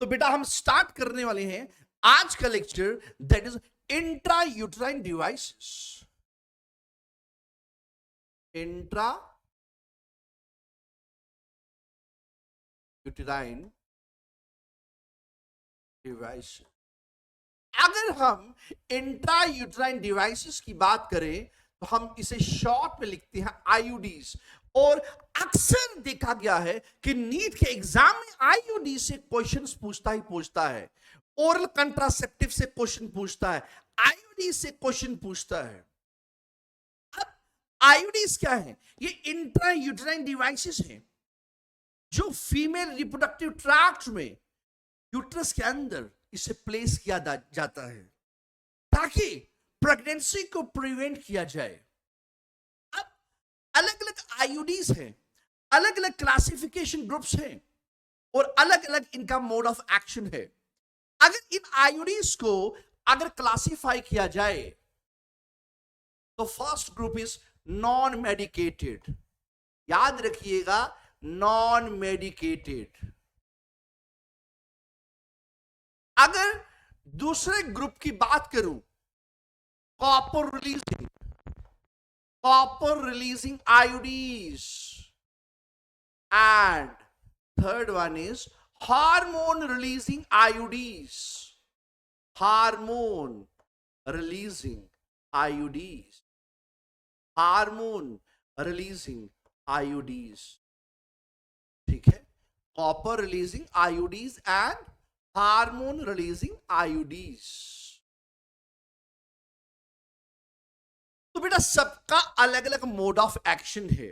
तो बेटा हम स्टार्ट करने वाले हैं आज का lecture, that is intra uterine devices. Intra uterine device. अगर हम इंट्रा यूट्राइन डिवाइसेस की बात करें तो हम इसे शॉर्ट में लिखते हैं आईयूडीज। और अक्सर देखा गया है कि नीट के एग्जाम में आईयूडी से क्वेश्चंस पूछता ही पूछता है, ओरल कंट्रासेप्टिव से क्वेश्चन पूछता है, आईयूडी से क्वेश्चन पूछता है। अब आईयूडीज क्या है? ये इंट्रा यूट्राइन डिवाइसेस हैं जो फीमेल रिप्रोडक्टिव ट्रैक्ट में, यूट्रस के अंदर इसे प्लेस किया जाता है ताकि प्रेगनेंसी को प्रिवेंट किया जाए। अब अलग अलग आईयूडीज हैं, अलग अलग क्लासिफिकेशन ग्रुप्स हैं और अलग अलग इनका मोड ऑफ एक्शन है। अगर इन आईयूडीज को अगर क्लासिफाई किया जाए तो first group is non medicated. याद रखिएगा, नॉन मेडिकेटेड। अगर दूसरे ग्रुप की बात करूं, copper releasing IUDs, and third one is hormone releasing IUDs. Hormone releasing IUDs, hormone releasing IUDs. ठीक है, copper releasing IUDs and hormone releasing IUDs. तो बेटा सबका अलग अलग मोड ऑफ एक्शन है,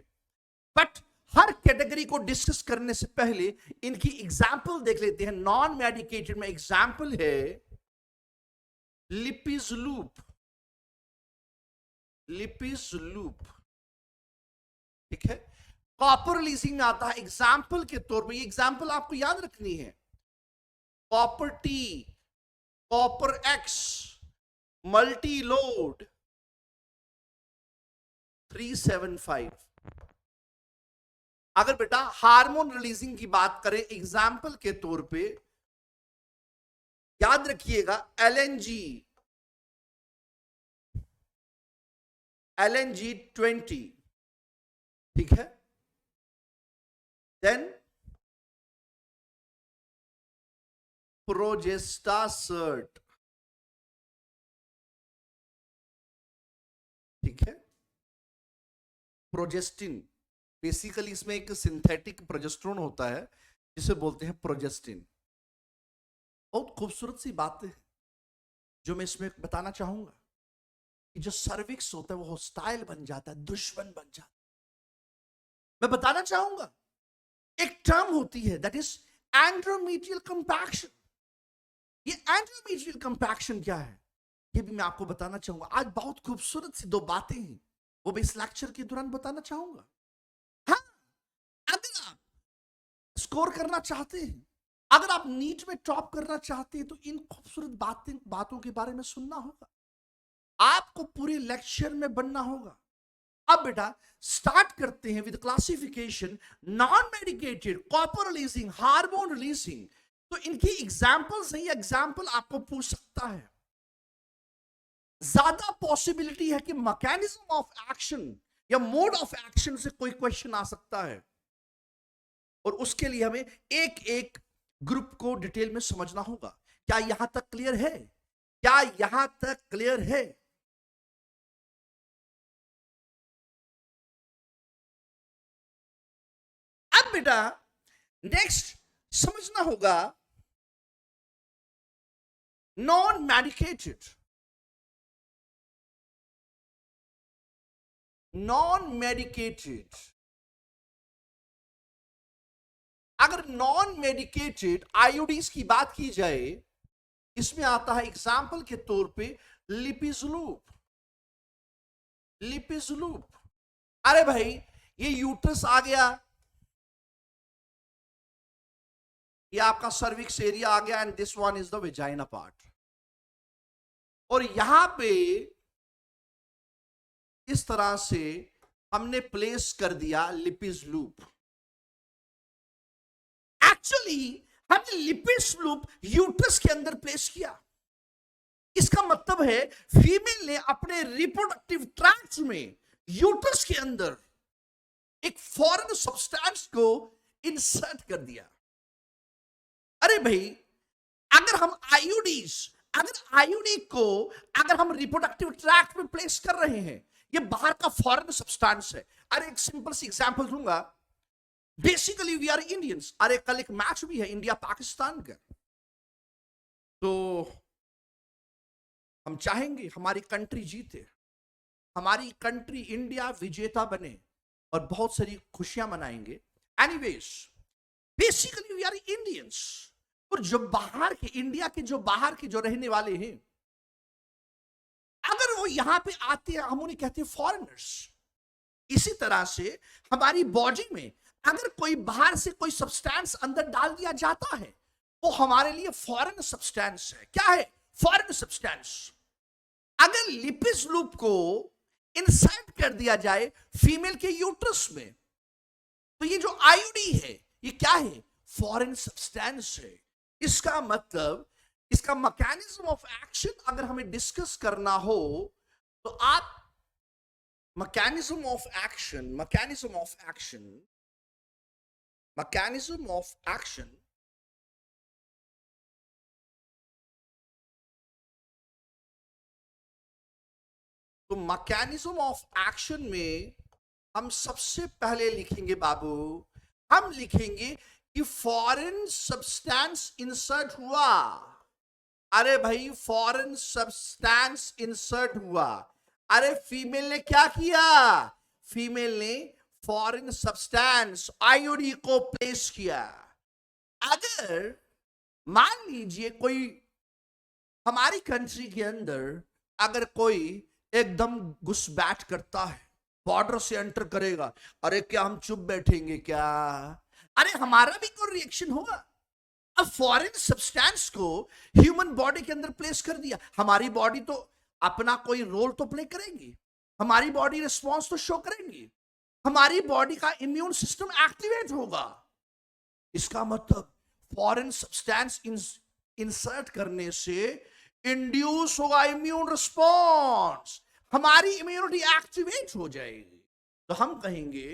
बट हर कैटेगरी को डिस्कस करने से पहले इनकी एग्जाम्पल देख लेते हैं। नॉन मेडिकेटेड में एग्जाम्पल है लिपिज़लूप। ठीक है, कॉपर रिलीजिंग में आता है एग्जाम्पल के तौर पर। ये एग्जाम्पल आपको याद रखनी है। Copper T, copper x, multi load 375। अगर बेटा हार्मोन रिलीजिंग की बात करें एग्जाम्पल के तौर पे, याद रखिएगा एलएनजी 20। ठीक है, देन प्रोजेस्टासर्ट। ठीक है, प्रोजेस्टिन, बेसिकली इसमें एक सिंथेटिक प्रोजेस्टेरोन होता है जिसे बोलते हैं प्रोजेस्टिन। बहुत खूबसूरत सी बातें जो मैं इसमें बताना चाहूंगा कि जो सर्विक्स होता है वो हॉस्टाइल बन जाता है, दुश्मन बन जाता है। मैं बताना चाहूंगा एक टर्म होती है दैट इज एंड्रोमीट्रियल कंपैक्शन। ये एंड्रोमीट्रियल कंपैक्शन क्या है ये भी मैं आपको बताना चाहूंगा। आज बहुत खूबसूरत सी दो बातें हैं, वो मैं इस लेक्चर के दौरान बताना चाहूंगा। हाँ, अगर आप स्कोर करना चाहते हैं, अगर आप नीट में टॉप करना चाहते हैं, तो इन खूबसूरत बातों के बारे में सुनना होगा, आपको पूरे लेक्चर में बनना होगा। अब बेटा स्टार्ट करते हैं with classification. Non medicated, copper releasing, hormone releasing. तो इनकी एग्जाम्पल्स हैं, एग्जाम्पल आपको पूछ सकता है। ज्यादा पॉसिबिलिटी है कि मैकेनिज्म ऑफ एक्शन या मोड ऑफ एक्शन से कोई क्वेश्चन आ सकता है, और उसके लिए हमें एक एक ग्रुप को डिटेल में समझना होगा। क्या यहां तक क्लियर है? क्या यहां तक क्लियर है? अब बेटा नेक्स्ट समझना होगा नॉन मेडिकेटेड। नॉन मेडिकेटेड, अगर नॉन मेडिकेटेड आईयूडीज की बात की जाए, इसमें आता है एग्जाम्पल के तौर पे लिपिज़लूप। अरे भाई ये यूट्रस आ गया, ये आपका सर्विक्स एरिया आ गया, and this one is the vagina part, और यहां पे इस तरह से हमने प्लेस कर दिया लिपिज़लूप। एक्चुअली हमने लिपिस लूप यूट्रस के अंदर प्लेस किया। इसका मतलब है फीमेल ने अपने रिप्रोडक्टिव ट्रैक्ट में यूट्रस के अंदर एक फॉरेन सब्सटेंस को इंसर्ट कर दिया। अरे भाई, अगर हम आईयूडी को अगर हम रिप्रोडक्टिव ट्रैक्ट में प्लेस कर रहे हैं, ये बाहर का फॉरेन सब्सटेंस है। अरे एक सिंपल सी एग्जांपल दूंगा। Basically we are Indians. अरे कल एक मैच भी है इंडिया पाकिस्तान का, तो हम चाहेंगे हमारी कंट्री जीते, हमारी कंट्री इंडिया विजेता बने और बहुत सारी खुशियां मनाएंगे। Anyways, basically we are Indians. और जो बाहर के इंडिया के जो बाहर के जो रहने वाले हैं, अगर वो यहां पे आते हैं, हम उन्हें कहते हैं फॉरेनर्स। इसी तरह से हमारी बॉडी में अगर कोई बाहर से कोई सब्सटेंस अंदर डाल दिया जाता है, वो हमारे लिए फॉरेन सब्सटेंस है। क्या है? Foreign substance. अगर लिपिस लूप को इंसर्ट कर दिया जाए फीमेल के यूट्रस में, तो ये जो आईयूडी है, ये क्या है? फॉरेन सब्सटेंस है। इसका मतलब, इसका मैकेनिज्म ऑफ एक्शन अगर हमें डिस्कस करना हो, तो आप मैकेनिज्म ऑफ एक्शन तो मैकेनिज्म ऑफ एक्शन में हम सबसे पहले लिखेंगे बाबू, हम लिखेंगे कि फॉरेन सब्सटेंस इंसर्ट हुआ। अरे भाई, फॉरेन सब्सटेंस इंसर्ट हुआ। अरे फीमेल ने क्या किया? फीमेल ने फॉरेन सब्सटेंस आईयूडी को प्लेस किया। अगर मान लीजिए कोई हमारी कंट्री के अंदर अगर कोई एकदम घुसपैठ करता है, बॉर्डर से एंटर करेगा, अरे क्या हम चुप बैठेंगे क्या? अरे हमारा भी कोई रिएक्शन होगा। अब फॉरेन सब्सटेंस को ह्यूमन बॉडी के अंदर प्लेस कर दिया, हमारी बॉडी तो अपना कोई रोल तो प्ले करेंगी, हमारी बॉडी रिस्पॉन्स तो शो करेंगी, हमारी बॉडी का इम्यून सिस्टम एक्टिवेट होगा। इसका मतलब फॉरेन सब्सटेंस इंसर्ट करने से इंड्यूस होगा इम्यून रिस्पॉन्स, हमारी इम्यूनिटी एक्टिवेट हो जाएगी। तो हम कहेंगे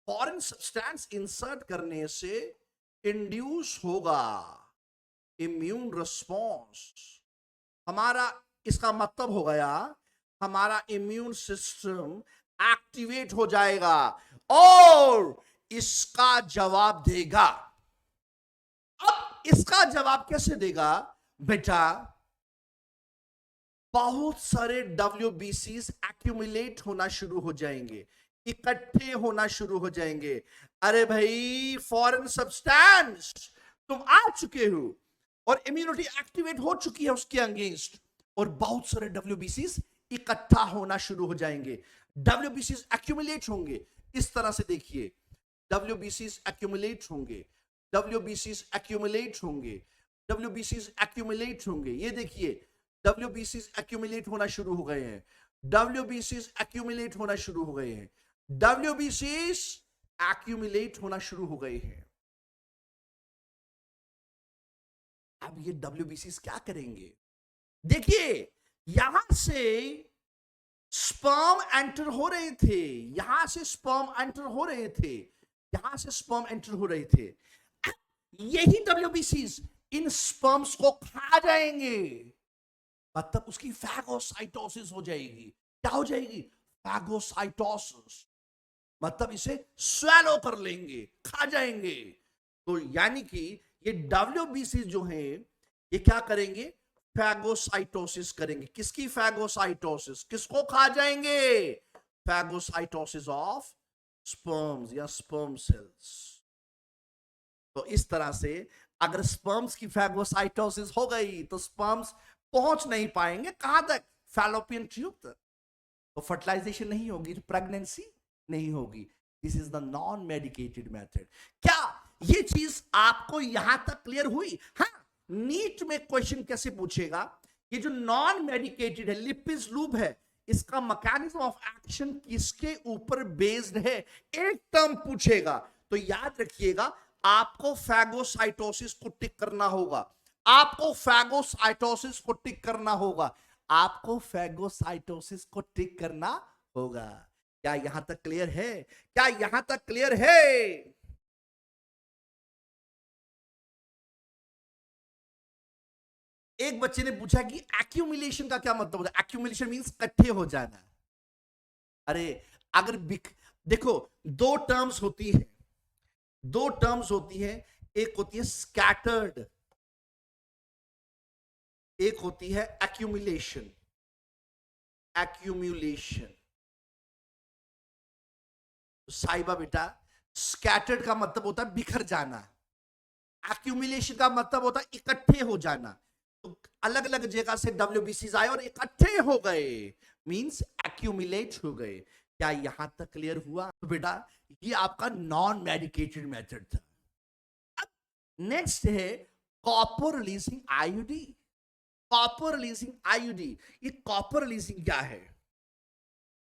फॉरेन सब्सटेंस इंसर्ट करने से इंड्यूस होगा इम्यून रिस्पॉन्स। हमारा, इसका मतलब हो गया हमारा इम्यून सिस्टम एक्टिवेट हो जाएगा और इसका जवाब देगा। अब इसका जवाब कैसे देगा बेटा? बहुत सारे WBCs एक्यूमुलेट होना शुरू हो जाएंगे, इकट्ठे होना शुरू हो जाएंगे। अरे भाई, फॉरेन सब्सटेंस तुम आ चुके हो और इम्यूनिटी एक्टिवेट हो चुकी है उसके अगेंस्ट, और बहुत सारे WBCs इकट्ठा होना शुरू हो जाएंगे। WBCs एक्यूमुलेट होंगे। इस तरह से देखिए, WBCs एक्यूमुलेट होंगे, WBCs एक्यूमुलेट होंगे, WBCs एक्यूमुलेट होंगे। ये देखिए, WBCs एक्यूमुलेट होना शुरू हो गए हैं, WBCs एक्यूमुलेट होना शुरू हो गए हैं, WBCs एक्यूमुलेट होना शुरू हो गए हैं। अब ये WBCs क्या करेंगे? देखिए, यहां से स्पर्म एंटर हो रहे थे, यहां से स्पर्म एंटर हो रहे थे, यहां से स्पर्म एंटर हो रहे थे। यही WBCs इन स्पर्म्स को खा जाएंगे, मतलब उसकी फैगोसाइटोसिस हो जाएगी। क्या हो जाएगी? फैगोसाइटोसिस, मतलब इसे स्वेलो कर लेंगे, खा जाएंगे। तो यानी कि ये WBC जो हैं, ये क्या करेंगे? फैगोसाइटोसिस करेंगे। किसकी फैगोसाइटोसिस? किसको खा जाएंगे? फैगोसाइटोसिस ऑफ स्पर्म्स या स्पर्म सेल्स। तो इस तरह से अगर स्पर्म्स की फैगोसाइटोसिस हो गई तो स्पर्म्स पहुंच नहीं पाएंगे कहां तक? फैलोपियन ट्यूब तक। तो फर्टिलाइजेशन नहीं होगी, तो प्रेगनेंसी नहीं होगी। This is the non medicated method. क्या ये चीज आपको यहां तक क्लियर हुई? हाँ, नीट में क्वेश्चन कैसे पूछेगा? ये जो नॉन मेडिकेटेड है, लिपिस लूप है, इसका मैकेनिज्म ऑफ एक्शन किसके ऊपर बेस्ड है? एक टर्म पूछेगा। तो याद रखिएगा, आपको फैगोसाइटोसिस को टिक करना होगा, आपको फैगोसाइटोसिस को टिक करना होगा, आपको फैगोसाइटोसिस को टिक करना होगा। क्या यहां तक क्लियर है? क्या यहां तक क्लियर है? एक बच्चे ने पूछा कि एक्यूमुलेशन का क्या मतलब होता है? एक्यूमुलेशन मींस इकट्ठे हो जाना। अरे अगर देखो, दो टर्म्स होती है, दो टर्म्स होती है, एक होती है स्कैटर्ड, एक होती है एक्यूमुलेशन। एक्यूमुलेशन, साहिबा बेटा, स्कैटर्ड का मतलब होता है बिखर जाना, एक्यूमुलेशन का मतलब होता है इकट्ठे हो जाना। तो अलग अलग जगह से डब्ल्यूबीसी आए और इकट्ठे हो गए, मींस एक्यूमुलेट हो गए। क्या यहां तक क्लियर हुआ? तो बेटा ये आपका नॉन मेडिकेटेड मेथड था। अब नेक्स्ट है copper releasing IUD. Copper releasing IUD, ये कॉपर रिलीजिंग क्या है?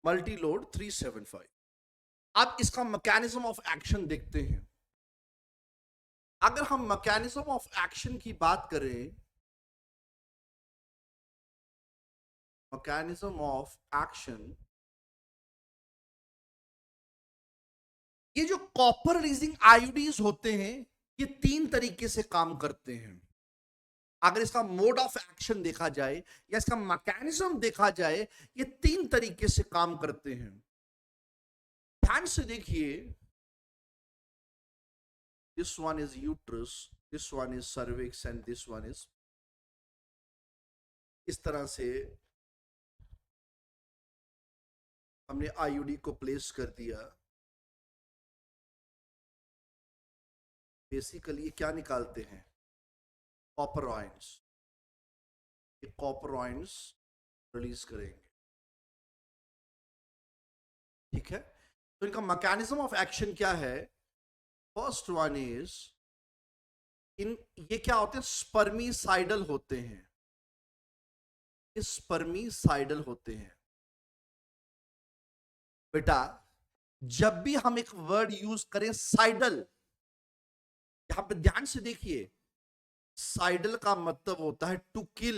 Multi load 375। अब इसका मैकेनिज्म ऑफ एक्शन देखते हैं। अगर हम मैकेनिज्म ऑफ एक्शन की बात करें, मैकेनिज्म ऑफ एक्शन, ये जो कॉपर रिलीजिंग आईयूडीज होते हैं, ये तीन तरीके से काम करते हैं। अगर इसका मोड ऑफ एक्शन देखा जाए या इसका मैकेनिज्म देखा जाए, ये तीन तरीके से काम करते हैं। ध्यान से देखिए, this one is uterus, this one is cervix and this one is, इस तरह से हमने आईयूडी को प्लेस कर दिया। बेसिकली क्या निकालते हैं? Copper ions. ये कॉपर आयंस रिलीज करेंगे, ठीक है। तो इनका मैकेनिज्म ऑफ एक्शन क्या है? फर्स्ट वन इज, इन ये क्या होते हैं? स्पर्मीसाइडल होते हैं, ये स्पर्मीसाइडल होते हैं। बेटा जब भी हम एक वर्ड यूज करें साइडल, यहां पे ध्यान से देखिए, साइडल का मतलब होता है टू किल,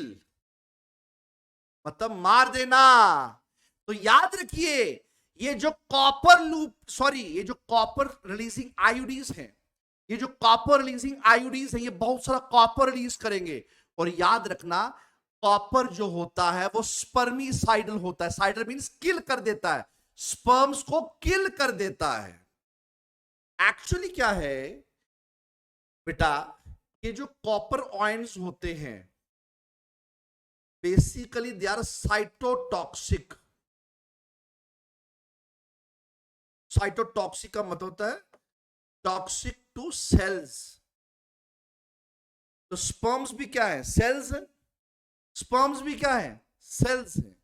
मतलब मार देना। तो याद रखिए, ये जो कॉपर लूप, सॉरी, ये जो कॉपर रिलीजिंग आईयूडीज हैं, ये जो कॉपर रिलीजिंग आईयूडीज हैं, ये बहुत सारा कॉपर रिलीज करेंगे। और याद रखना, कॉपर जो होता है वो स्पर्मीसाइडल होता है। साइडल मींस किल कर देता है, स्पर्म्स को किल कर देता है। एक्चुअली क्या है बेटा, ये जो कॉपर आयंस होते हैं, basically they are cytotoxic. Cytotoxic का मतलब होता है टॉक्सिक टू सेल्स। तो स्पर्म्स भी क्या है? सेल्स है। स्पर्म्स भी क्या है? सेल्स है।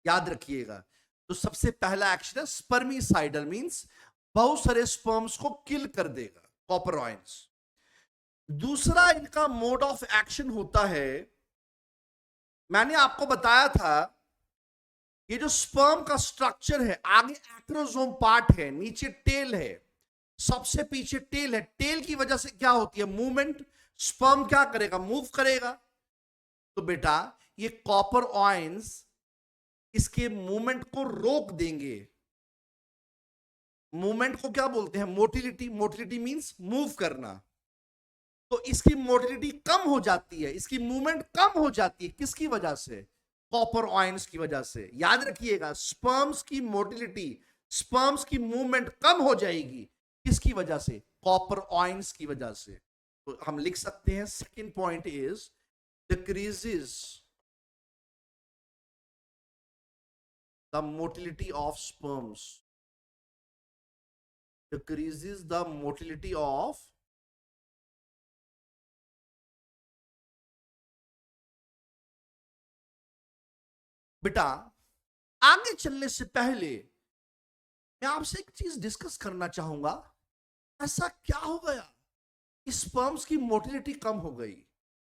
याद रखिएगा। तो सबसे पहला एक्शन है स्पर्मीसाइडल, मींस बहुत सारे स्पर्म्स को किल कर देगा कॉपर आयंस। दूसरा इनका मोड ऑफ एक्शन होता है, मैंने आपको बताया था, ये जो स्पर्म का स्ट्रक्चर है, आगे एक्रोसोम पार्ट है, नीचे टेल है, सबसे पीछे टेल है। टेल की वजह से क्या होती है? मूवमेंट। स्पर्म क्या करेगा? मूव करेगा। तो बेटा ये कॉपर आयंस इसके मूवमेंट को रोक देंगे। मूवमेंट को क्या बोलते हैं? मोटिलिटी। मोटिलिटी मींस मूव करना। तो इसकी मोटिलिटी कम हो जाती है, इसकी मूवमेंट कम हो जाती है। किसकी वजह से? कॉपर आयंस की वजह से। याद रखिएगा, स्पर्म्स की मोटिलिटी, स्पर्म्स की मूवमेंट कम हो जाएगी। किसकी वजह से? कॉपर आयंस की वजह से। तो हम लिख सकते हैं second point is decreases the motility of sperms, decreases the motility of बेटा आगे चलने से पहले मैं आपसे एक चीज डिस्कस करना चाहूंगा। ऐसा क्या हो गया, स्पर्म्स की मोटिलिटी कम हो गई?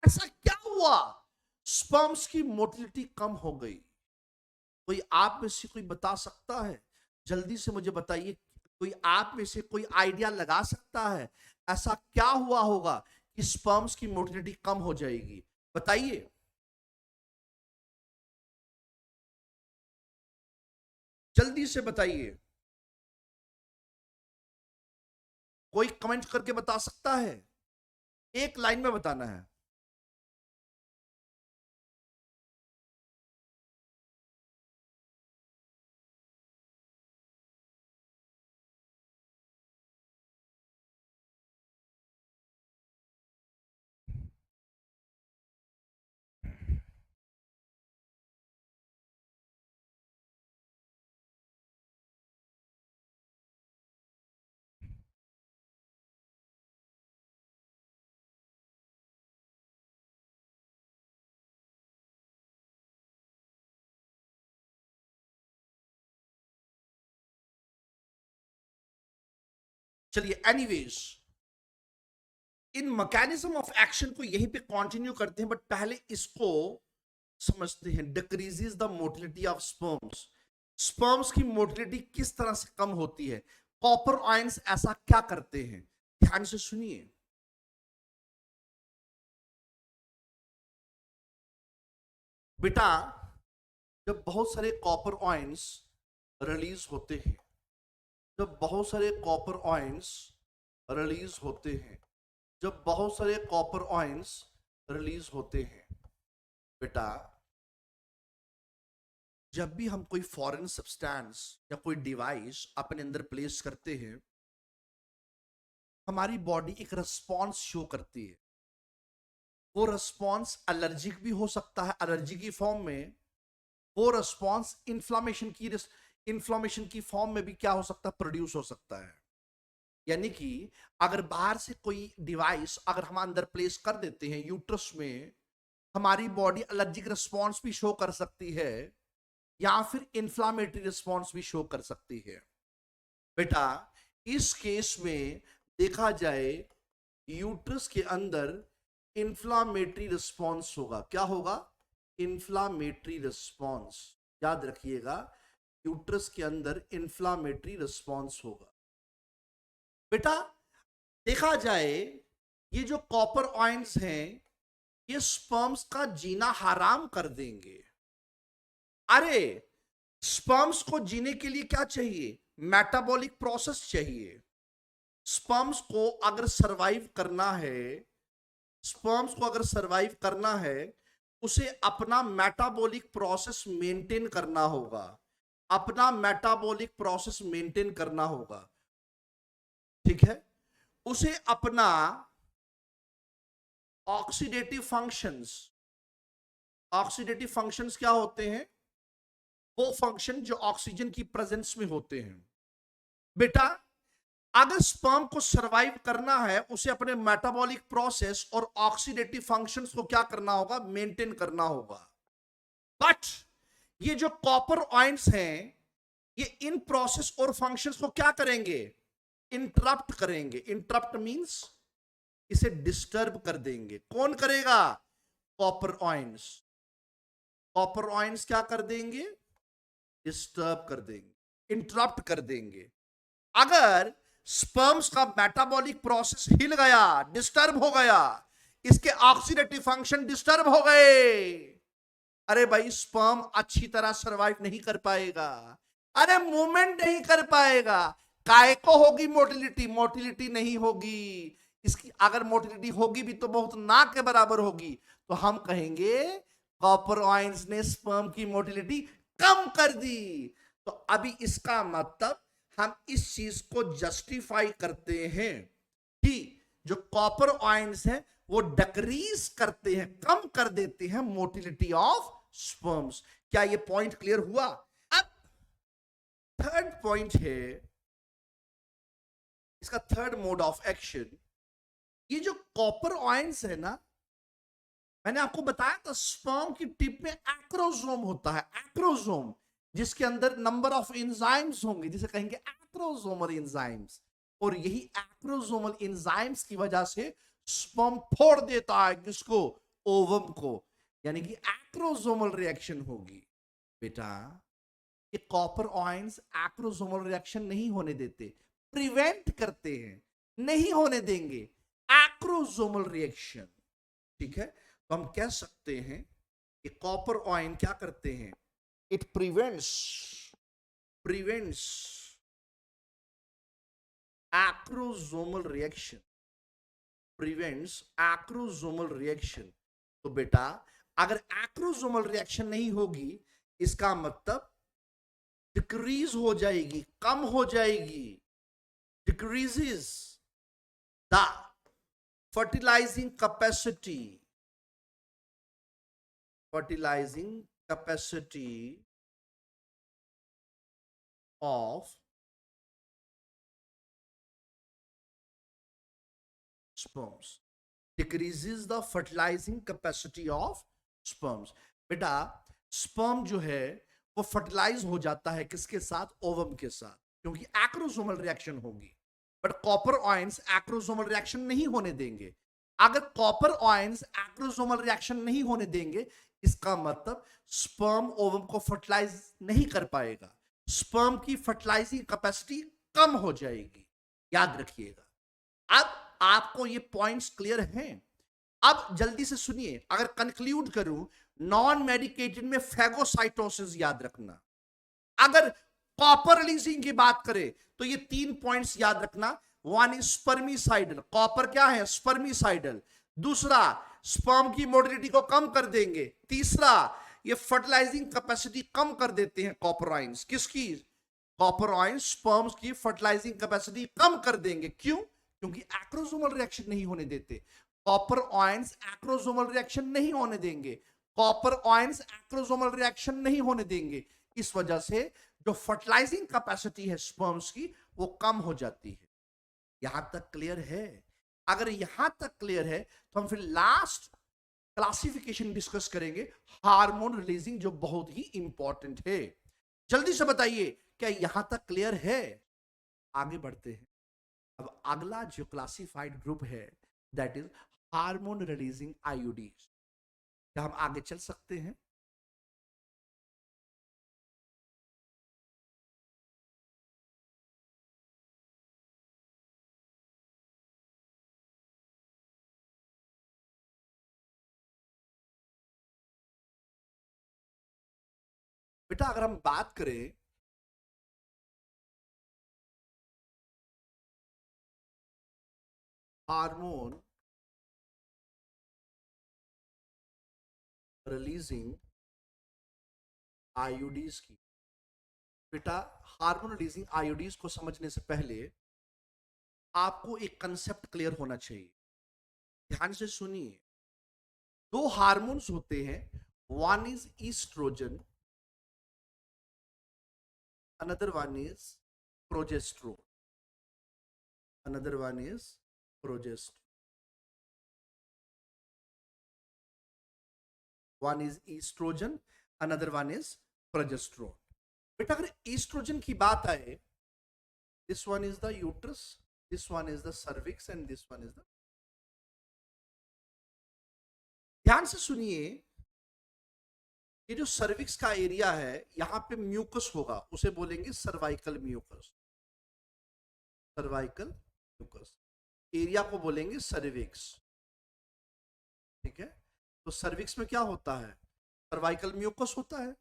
ऐसा क्या हुआ स्पर्म्स की मोटिलिटी कम हो गई? कोई आप में से कोई बता सकता है? जल्दी से मुझे बताइए, कोई आप में से कोई आइडिया लगा सकता है ऐसा क्या हुआ होगा कि स्पर्म्स की मोटिलिटी कम हो जाएगी? बताइए। जल्दी से बताइए। कोई कमेंट करके बता सकता है? एक लाइन में बताना है। चलिए, anyways, in mechanism of action को यहीं पे कंटिन्यू करते हैं, बट पहले इसको समझते हैं। Decreases the motility of sperms. Sperms की मोटिलिटी किस तरह से कम होती है? कॉपर आयंस ऐसा क्या करते हैं? ध्यान से सुनिए। बेटा, जब बहुत सारे कॉपर आयंस रिलीज होते हैं, जब बहुत सारे कॉपर आयंस रिलीज होते हैं, जब बहुत सारे कॉपर आयंस रिलीज होते हैं, बेटा, जब भी हम कोई फॉरेन सब्सटेंस या कोई डिवाइस अपने अंदर प्लेस करते हैं, हमारी बॉडी एक रिस्पॉन्स शो करती है। वो रिस्पॉन्स एलर्जिक भी हो सकता है, एलर्जी की फॉर्म में। वो रिस्पॉन्स इन्फ्लामेशन की फॉर्म में भी क्या हो सकता है? प्रोड्यूस हो सकता है। यानी कि अगर बाहर से कोई डिवाइस अगर हम अंदर प्लेस कर देते हैं यूट्रस में, हमारी बॉडी एलर्जिक रिस्पॉन्स भी शो कर सकती है या फिर इंफ्लामेटरी रिस्पॉन्स भी शो कर सकती है। बेटा, इस केस में देखा जाए, यूट्रस के अंदर इंफ्लामेटरी रिस्पॉन्स होगा। क्या होगा? Inflammatory response. याद रखिएगा, यूट्रस के अंदर इंफ्लामेटरी रिस्पॉन्स होगा। बेटा, देखा जाए, ये जो कॉपर आयंस हैं, ये स्पर्म्स का जीना हराम कर देंगे। अरे, स्पर्म्स को जीने के लिए क्या चाहिए? मेटाबॉलिक प्रोसेस चाहिए। स्पर्म्स को अगर सरवाइव करना है, स्पर्म्स को अगर सरवाइव करना है, उसे अपना मेटाबॉलिक प्रोसेस मेंटेन करना होगा। अपना मेटाबॉलिक प्रोसेस मेंटेन करना होगा। ठीक है? उसे अपना ऑक्सीडेटिव फंक्शंस, ऑक्सीडेटिव फंक्शंस क्या होते हैं? वो फंक्शन जो ऑक्सीजन की प्रेजेंस में होते हैं। बेटा, अगर स्पर्म को सरवाइव करना है, उसे अपने मेटाबॉलिक प्रोसेस और ऑक्सीडेटिव फंक्शंस को क्या करना होगा? मेंटेन करना होगा। बट ये जो कॉपर आयंस हैं, ये इन प्रोसेस और फंक्शंस को क्या करेंगे? इंटरप्ट करेंगे। इंटरप्ट मींस इसे डिस्टर्ब कर देंगे। कौन करेगा? Copper ions. कॉपर आयंस क्या कर देंगे? डिस्टर्ब कर देंगे, इंटरप्ट कर देंगे। अगर स्पर्म्स का मेटाबॉलिक प्रोसेस हिल गया, डिस्टर्ब हो गया, इसके ऑक्सीडेटिव फंक्शन डिस्टर्ब हो गए, अरे भाई, स्पर्म अच्छी तरह सरवाइव नहीं कर पाएगा। अरे, मूवमेंट नहीं कर पाएगा। काय को होगी मोटिलिटी? मोटिलिटी नहीं होगी। इसकी अगर मोटिलिटी होगी भी तो बहुत ना के बराबर होगी। तो हम कहेंगे कॉपर आयंस ने स्पर्म की मोटिलिटी कम कर दी। तो अभी इसका मतलब हम इस चीज को जस्टिफाई करते हैं कि जो कॉपर आयंस है वो डिक्रीज करते हैं, कम कर देते हैं मोटिलिटी ऑफ स्पर्म्स। क्या ये पॉइंट क्लियर हुआ? अब थर्ड पॉइंट है, इसका थर्ड मोड ऑफ एक्शन। ये जो कॉपर आयंस है ना, मैंने आपको बताया था स्पर्म की टिप में एक्रोसोम होता है। एक्रोसोम, जिसके अंदर नंबर ऑफ एंजाइम्स होंगे, जिसे कहेंगे एक्रोसोमल एंजाइम्स। और यही एक्रोसोमल एंजाइम्स की वजह से स्पर्म फोड़ देता है किसको? ओवम को। यानी कि एक्रोसोमल रिएक्शन होगी। बेटा, ये कॉपर आयंस एक्रोसोमल रिएक्शन नहीं होने देते, प्रिवेंट करते हैं। नहीं होने देंगे, एक्रोसोमल रिएक्शन। ठीक है, तो हम कह सकते हैं कि कॉपर आयन क्या करते हैं, it prevents acrosomal reaction, prevents acrosomal reaction. तो बेटा अगर एक्रोसोमल रिएक्शन नहीं होगी, इसका मतलब डिक्रीज हो जाएगी, कम हो जाएगी, decreases the fertilizing capacity of sperms, decreases the fertilizing capacity of sperms। बेटा स्पर्म जो है वो फर्टिलाइज हो जाता है किसके साथ, ओवम के साथ, क्योंकि एक्रोसोमल रिएक्शन होगी। But copper ions acrosomal reaction नहीं होने देंगे। अगर कॉपर आयंस एक्रोसोमल रिएक्शन नहीं होने देंगे, इसका मतलब स्पर्म ओवम को फर्टिलाइज नहीं कर पाएगा, स्पर्म की फर्टिलाइजिंग कैपेसिटी कम हो जाएगी। याद रखिएगा। अब आपको ये पॉइंट्स क्लियर हैं? अब जल्दी से सुनिए, अगर कंक्लूड करूं, नॉन मेडिकेटेड में फैगोसाइटोसिस याद रखना। अगर कॉपर रिलीजिंग की बात करें तो ये 3 पॉइंट्स याद रखना। वन इज स्पर्मिसाइडल, कॉपर क्या है, स्पर्मिसाइडल। दूसरा, स्पर्म की मोटिलिटी को कम कर देंगे। तीसरा, ये फर्टिलाइजिंग कैपेसिटी कम कर देते हैं कॉपर आयंस। किसकी? कॉपर आयंस स्पर्म्स की फर्टिलाइजिंग कैपेसिटी कम कर देंगे। क्यों? क्योंकि एक्रोसोमल रिएक्शन नहीं होने देते। कॉपर आयंस एक्रोसोमल रिएक्शन नहीं होने देंगे, कॉपर आयंस एक्रोसोमल रिएक्शन नहीं होने देंगे। इस वजह से जो फर्टिलाइजिंग कैपेसिटी है स्पर्म्स की वो कम हो जाती है। यहां तक क्लियर है? अगर यहां तक क्लियर है तो हम फिर लास्ट क्लासिफिकेशन डिस्कस करेंगे, हार्मोन रिलीजिंग, जो बहुत ही इंपॉर्टेंट है। जल्दी से बताइए, क्या यहां तक क्लियर है? आगे बढ़ते हैं। अब अगला जो क्लासिफाइड ग्रुप है that is hormone releasing IUDs. क्या हम आगे चल सकते हैं? बेटा अगर हम बात करें हार्मोन रिलीजिंग आईयूडीज की, बेटा हार्मोन रिलीजिंग आईयूडीज को समझने से पहले आपको एक कंसेप्ट क्लियर होना चाहिए। ध्यान से सुनिए। दो हार्मोन्स होते हैं, one is estrogen, another one is progesterone, another one is progesterone. One is estrogen, another one is progesterone. बेटा अगर ईस्ट्रोजन की बात आए, this one is the uterus, this one is the cervix and this one is the, ध्यान से सुनिए। ये जो सर्विक्स का एरिया है, यहां पे म्यूकस होगा, उसे बोलेंगे cervical mucus, cervical mucus. Area को बोलेंगे सर्विक्स। ठीक है, तो सर्विक्स में क्या होता है, सर्वाइकल म्यूकस होता है।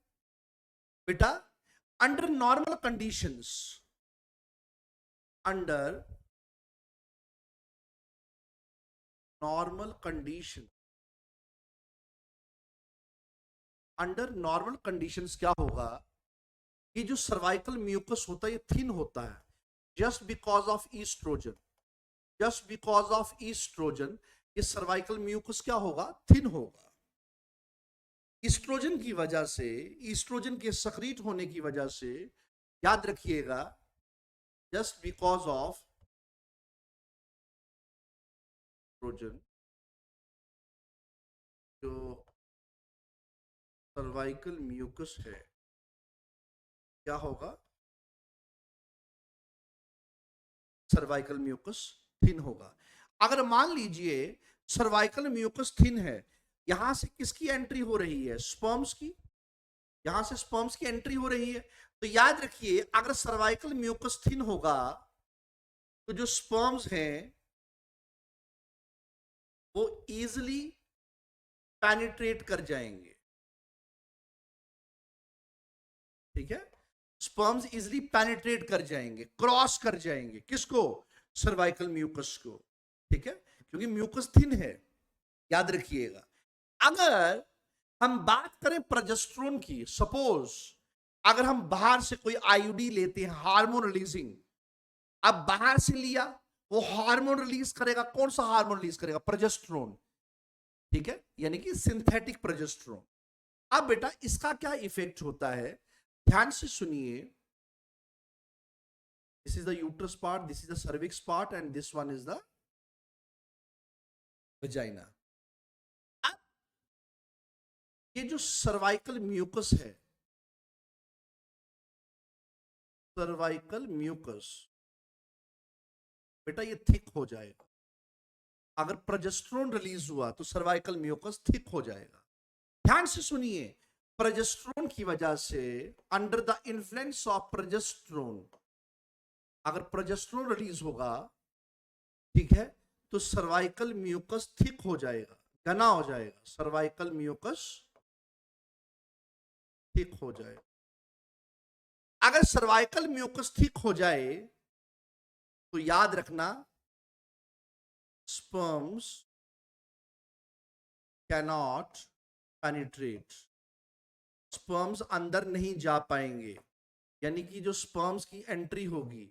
बेटा under normal conditions, under normal condition, under normal conditions क्या होगा, ये जो सर्वाइकल म्यूकस होता है ये थिन होता है, just because of estrogen, just because of estrogen ये सर्वाइकल म्यूकस क्या होगा, थिन होगा। ईस्ट्रोजन की वजह से, ईस्ट्रोजन के सक्रिट होने की वजह से, याद रखिएगा, जस्ट बिकॉज ऑफ ईस्ट्रोजन, जो सर्वाइकल म्यूकस है क्या होगा, सर्वाइकल म्यूकस थिन होगा। अगर मान लीजिए सर्वाइकल म्यूकस थिन है, यहां से किसकी एंट्री हो रही है, स्पर्म्स की, यहां से स्पर्म्स की एंट्री हो रही है। तो याद रखिए अगर सर्वाइकल म्यूकस थिन होगा तो जो स्पर्म्स हैं वो इजिली पेनिट्रेट कर जाएंगे, ठीक है। स्पर्म्स इजिली पेनिट्रेट कर जाएंगे, क्रॉस कर जाएंगे, किसको? सर्वाइकल म्यूकस को, ठीक है, क्योंकि म्यूकस थिन है, याद रखिएगा। अगर हम बात करें प्रोजेस्टेरोन की, सपोज अगर हम बाहर से कोई आईयूडी लेते हैं, हार्मोन रिलीजिंग, अब बाहर से लिया, वो हार्मोन रिलीज करेगा, कौन सा हार्मोन रिलीज करेगा? प्रोजेस्टेरोन, ठीक है, यानी कि सिंथेटिक प्रोजेस्टेरोन। अब बेटा इसका क्या इफेक्ट होता है, ध्यान से सुनिए। This is the uterus part, this is the cervix part, and this one is the vagina. अब ये जो सर्वाइकल म्यूकस है, सर्वाइकल म्यूकस बेटा ये थिक हो जाएगा। अगर प्रोजेस्टेरोन रिलीज हुआ तो सर्वाइकल म्यूकस थिक हो जाएगा। ध्यान से सुनिए, प्रोजेस्टेरोन की वजह से, under the influence of progesterone, अगर प्रोजेस्टेरोन रिलीज होगा, ठीक है, तो सर्वाइकल म्यूकस थिक हो जाएगा, घना हो जाएगा, सर्वाइकल म्यूकस थिक हो जाएगा। अगर सर्वाइकल म्यूकस थिक हो जाए तो याद रखना, स्पर्म्स कैनॉट पेनिट्रेट, स्पर्म्स अंदर नहीं जा पाएंगे, यानी कि जो स्पर्म्स की एंट्री होगी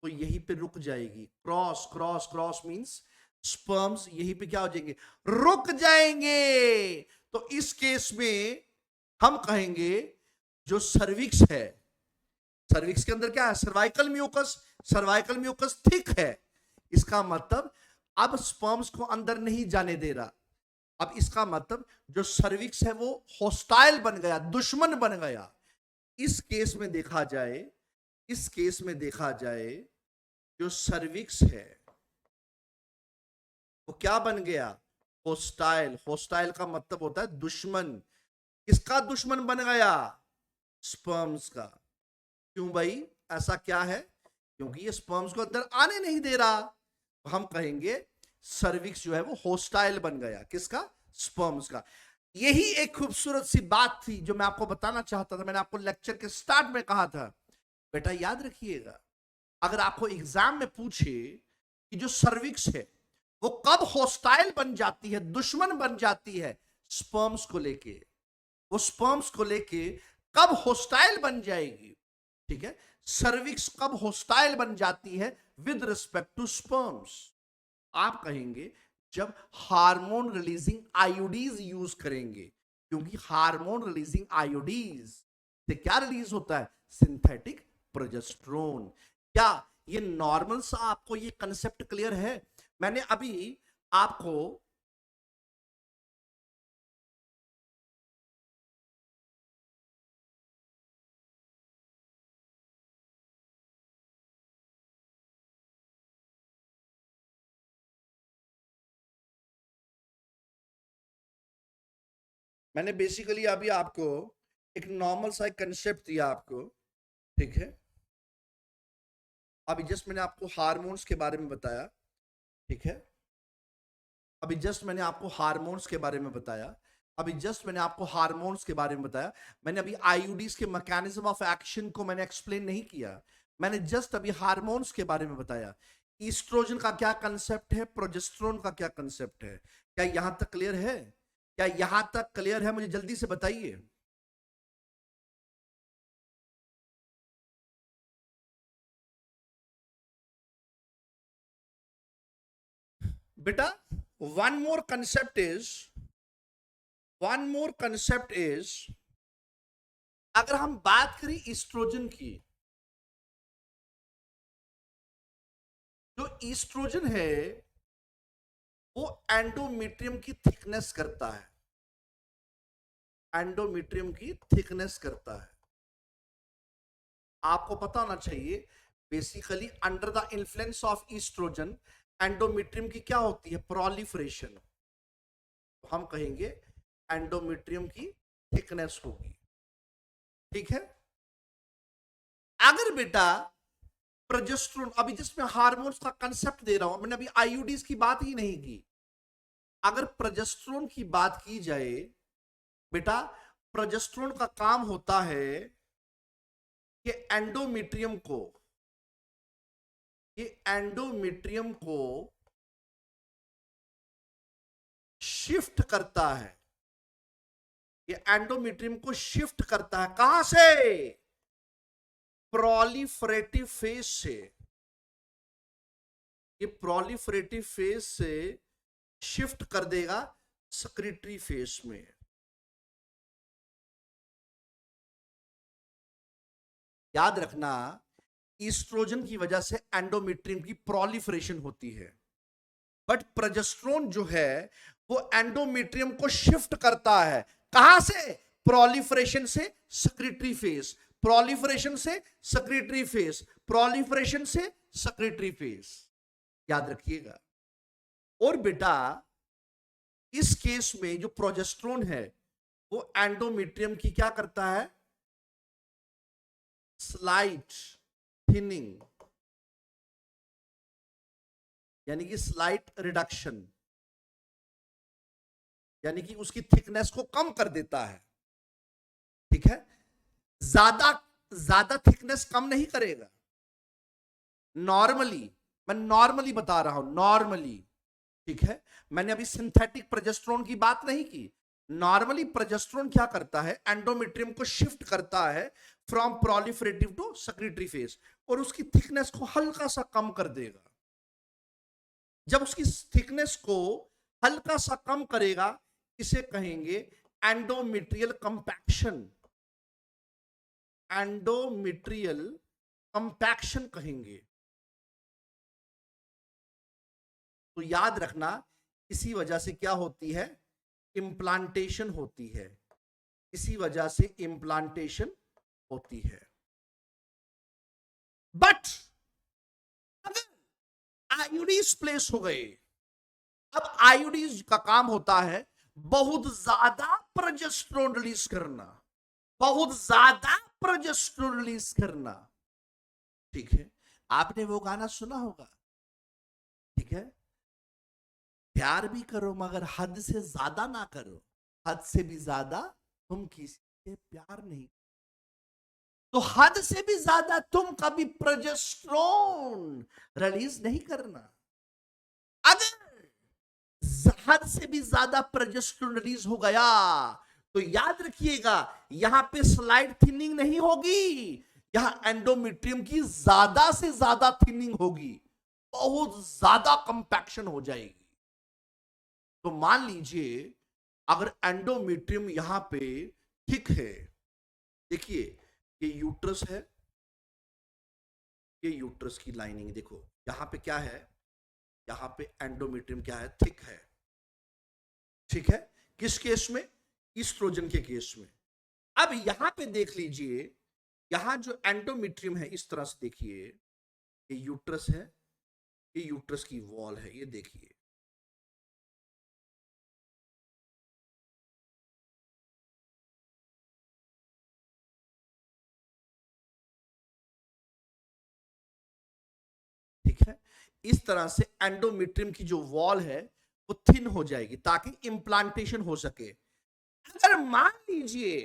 वो यहीं पे रुक जाएगी। Cross cross cross means sperms यहीं पे क्या हो जाएंगे? रुक जाएंगे। तो इस केस में हम कहेंगे जो सर्विक्स है, सर्विक्स के अंदर क्या है? Cervical mucus, cervical mucus thick है, इसका मतलब अब स्पर्म्स को अंदर नहीं जाने दे रहा। अब इसका मतलब जो सर्विक्स है वो होस्टाइल बन गया, दुश्मन बन गया। इस केस में देखा जाए, इस केस में देखा जाए, जो सर्विक्स है वो क्या बन गया? होस्टाइल। होस्टाइल का मतलब होता है दुश्मन। किसका दुश्मन बन गया? स्पर्म्स का। क्यों भाई, ऐसा क्या है? क्योंकि ये स्पर्म्स को अंदर आने नहीं दे रहा। तो हम कहेंगे सर्विक्स जो है वो होस्टाइल बन गया। किसका? स्पर्म्स का। यही एक खूबसूरत सी बात थी जो मैं आपको बताना चाहता था। मैंने आपको लेक्चर के स्टार्ट में कहा था, बेटा याद रखिएगा, अगर आपको एग्जाम में पूछे कि जो सर्विक्स है वो कब होस्टाइल बन जाती है, दुश्मन बन जाती है स्पर्म्स को लेके, वो स्पर्म्स को लेके कब होस्टाइल बन जाएगी, ठीक है, सर्विक्स कब होस्टाइल बन जाती है विद रिस्पेक्ट टू स्पर्म्स, आप कहेंगे जब हार्मोन रिलीजिंग आयोडीज यूज करेंगे। क्योंकि हार्मोन रिलीजिंग आयोडीज से क्या रिलीज होता है? Synthetic progesterone. क्या ये नॉर्मल सा आपको ये कंसेप्ट क्लियर है? मैंने अभी आपको मैंने बेसिकली अभी आपको एक नॉर्मल सा कंसेप्ट दिया आपको, ठीक है। अभी जस्ट मैंने आपको हार्मोन्स के बारे में बताया, ठीक है। अभी जस्ट मैंने आपको हार्मोन्स के बारे में बताया, अभी जस्ट मैंने आपको हार्मोन्स के बारे में बताया। मैंने अभी आईयूडीज के मैकेनिज्म ऑफ एक्शन को मैंने एक्सप्लेन नहीं किया। मैंने जस्ट अभी हार्मोन्स के बारे में बताया। ईस्ट्रोजन का क्या कंसेप्ट है, प्रोजेस्टेरोन का क्या कंसेप्ट है। क्या यहां तक क्लियर है? क्या यहां तक क्लियर है? मुझे जल्दी से बताइए। बेटा one more concept is, one more concept is, अगर हम बात करें ईस्ट्रोजन की, जो ईस्ट्रोजन है वो एंडोमेट्रियम की थिकनेस करता है, एंडोमेट्रियम की थिकनेस करता है। आपको पता होना चाहिए basically under the influence of estrogen endometrium की क्या होती है? प्रोलिफरेशन। तो हम कहेंगे एंडोमेट्रियम की थिकनेस होगी, ठीक है। अगर बेटा प्रोजेस्टेरोन, अभी जस्ट मैं हार्मोन्स का कंसेप्ट दे रहा हूं, मैंने अभी आईयूडीज की बात ही नहीं की। अगर प्रोजेस्टेरोन की बात की जाए बेटा, प्रोजेस्टेरोन का काम होता है कि एंडोमेट्रियम को, ये एंडोमेट्रियम को शिफ्ट करता है, ये एंडोमेट्रियम को शिफ्ट करता है कहां से? प्रोलिफरेटिव फेज से। ये प्रोलिफरेटिव फेज से शिफ्ट कर देगा सेक्रेटरी फेज में। याद रखना, ईस्ट्रोजन की वजह से एंडोमेट्रियम की प्रोलिफरेशन होती है, बट प्रोजेस्टेरोन जो है वो एंडोमेट्रियम को शिफ्ट करता है कहां से? प्रोलिफरेशन से सेक्रेटरी फेज, प्रोलिफरेशन से सेक्रेटरी फेज, प्रोलिफरेशन से सेक्रेटरी फेज। याद रखिएगा। और बेटा इस केस में जो प्रोजेस्टेरोन है वो एंडोमेट्रियम की क्या करता है? स्लाइट थिनिंग, यानी कि स्लाइट रिडक्शन, यानी कि उसकी थिकनेस को कम कर देता है। ठीक है, ज्यादा ज्यादा थिकनेस कम नहीं करेगा। नॉर्मली, मैं नॉर्मली बता रहा हूं, नॉर्मली। ठीक है, मैंने अभी सिंथेटिक प्रोजेस्टेरोन की बात नहीं की। नॉर्मली प्रोजेस्टेरोन क्या करता है? एंडोमेट्रियम को शिफ्ट करता है from proliferative to secretory phase, और उसकी थिकनेस को हल्का सा कम कर देगा। जब उसकी थिकनेस को हल्का सा कम करेगा, इसे कहेंगे एंडोमेट्रियल कंपैक्शन, एंडोमेट्रियल कंपैक्शन कहेंगे। तो याद रखना, इसी वजह से क्या होती है? इम्प्लांटेशन होती है, इसी वजह से इम्प्लांटेशन होती है। बट अगर आईयूडीज प्लेस हो गए, अब आईयूडीज का काम होता है बहुत ज्यादा प्रोजेस्टेरोन रिलीज करना, बहुत ज्यादा प्रोजेस्टेरोन रिलीज करना। ठीक है, आपने वो गाना सुना होगा, ठीक है, प्यार भी करो मगर हद से ज्यादा ना करो, हद से भी ज्यादा तुम किसी से प्यार नहीं। तो हद से भी ज्यादा तुम कभी प्रोजेस्टेरोन रिलीज नहीं करना। अगर हद से भी ज्यादा प्रोजेस्टेरोन रिलीज हो गया तो याद रखिएगा, यहां पे स्लाइड थिनिंग नहीं होगी, यहां एंडोमेट्रियम की ज्यादा से ज्यादा थिनिंग होगी, बहुत ज्यादा कंपैक्शन हो जाएगी। तो मान लीजिए अगर एंडोमेट्रियम यहां पे थिक है, देखिए ये यूट्रस है, ये यूट्रस की लाइनिंग देखो, यहां पे क्या है? यहां पे एंडोमेट्रियम क्या है? थिक है। ठीक है, किस केस में? ईस्ट्रोजन के केस में। अब यहां पे देख लीजिए, यहां जो एंडोमेट्रियम है इस तरह से देखिए, ये यूट्रस है, ये यूट्रस की वॉल है, ये देखिए। ठीक है, इस तरह से एंडोमेट्रियम की जो वॉल है वो थिन हो जाएगी ताकि इंप्लांटेशन हो सके। अगर मान लीजिए,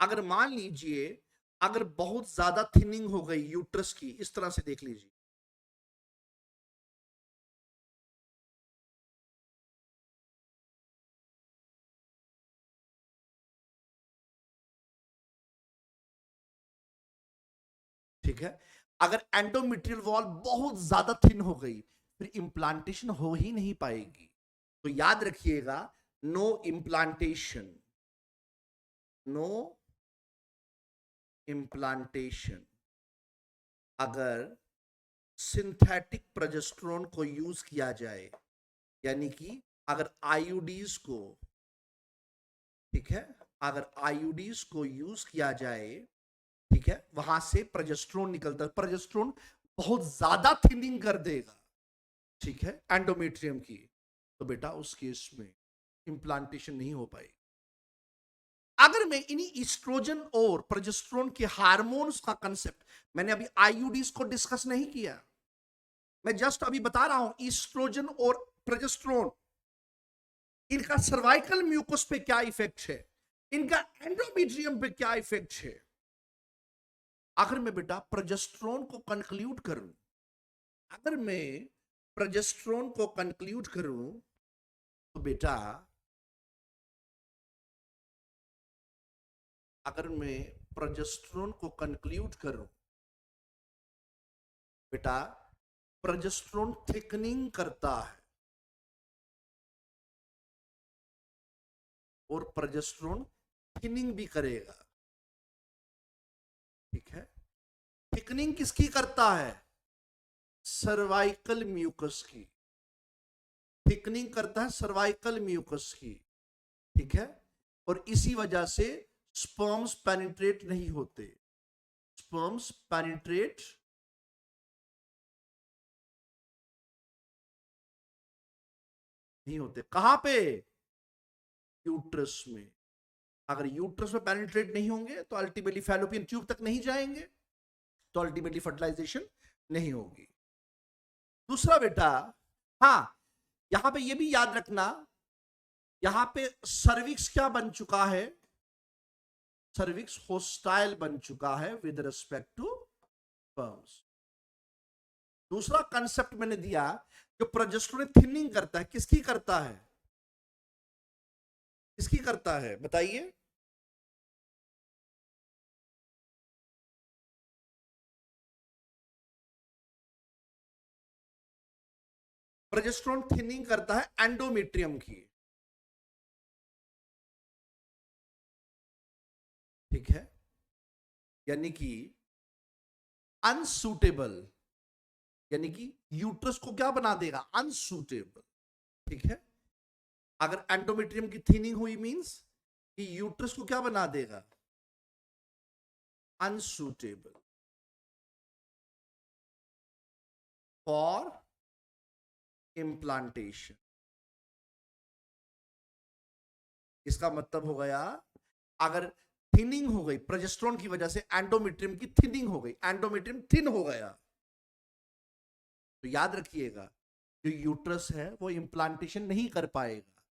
अगर मान लीजिए अगर बहुत ज्यादा थिनिंग हो गई यूट्रस की, इस तरह से देख लीजिए, ठीक है, अगर एंडोमेट्रियल वॉल बहुत ज्यादा थिन हो गई फिर इंप्लांटेशन हो ही नहीं पाएगी। तो याद रखिएगा, नो इंप्लांटेशन, नो इंप्लांटेशन अगर सिंथेटिक प्रोजेस्टेरोन को यूज किया जाए, यानी कि अगर आईयूडीज को, ठीक है, अगर आईयूडीज को यूज किया जाए, ठीक है, वहां से प्रोजेस्टेरोन निकलता है, प्रोजेस्टेरोन बहुत ज्यादा थिनिंग कर देगा, ठीक है, एंडोमेट्रियम की, तो बेटा उस केस में इंप्लांटेशन नहीं हो पाएगी। अगर मैं इन्हीं ईस्ट्रोजन और प्रोजेस्टेरोन के हार्मोन्स का कंसेप्ट, मैंने अभी आईयूडीज को डिस्कस नहीं किया, मैं जस्ट अभी बता रहा हूं ईस्ट्रोजन और प्रोजेस्टेरोन, इनका सर्वाइकल म्यूकस पे क्या इफेक्ट है, इनका एंडोमेट्रियम पे क्या इफेक्ट है। अगर मैं बेटा प्रोजेस्टेरोन को कंक्लूड करूं, अगर मैं प्रोजेस्टेरोन को कंक्लूड करूं तो बेटा, अगर मैं प्रोजेस्टेरोन को कंक्लूड करूं बेटा, प्रोजेस्टेरोन थिकनिंग करता है और प्रोजेस्टेरोन थिनिंग भी करेगा। ठीक है, थिकनिंग किसकी करता है? सर्वाइकल म्यूकस की। थिकनिंग करता है सर्वाइकल म्यूकस की। ठीक है, और इसी वजह से स्पर्म्स पेनिट्रेट नहीं होते, स्पर्म्स पेनिट्रेट नहीं होते। कहां पे? यूट्रस में। अगर यूट्रस में पेनिट्रेट नहीं होंगे तो अल्टीमेटली फैलोपियन ट्यूब तक नहीं जाएंगे, तो अल्टीमेटली फर्टिलाइजेशन नहीं होगी। दूसरा बेटा, हाँ, यहां पे ये भी याद रखना, यहां पे सर्विक्स क्या बन चुका है? सर्विक्स होस्टाइल बन चुका है विद रिस्पेक्ट टू स्पर्म्स। दूसरा कंसेप्ट मैंने दिया, जो प्रोजेस्टेरोन थिनिंग करता है, किसकी करता है? किसकी करता है बताइए? प्रोजेस्टेरोन थिनिंग करता है एंडोमेट्रियम की। ठीक है, यानी कि अनसूटेबल, यानी कि यूट्रस को क्या बना देगा? अनसूटेबल। ठीक है, अगर एंडोमेट्रियम की थिनिंग हुई मींस कि यूट्रस को क्या बना देगा? Unsuitable for implantation. इसका मतलब हो गया, अगर थिनिंग हो गई प्रोजेस्टेरोन की वजह से, एंडोमेट्रियम की थिनिंग हो गई, एंडोमेट्रियम थिन हो गया, तो याद रखिएगा जो यूट्रस है वो इम्प्लांटेशन नहीं कर पाएगा,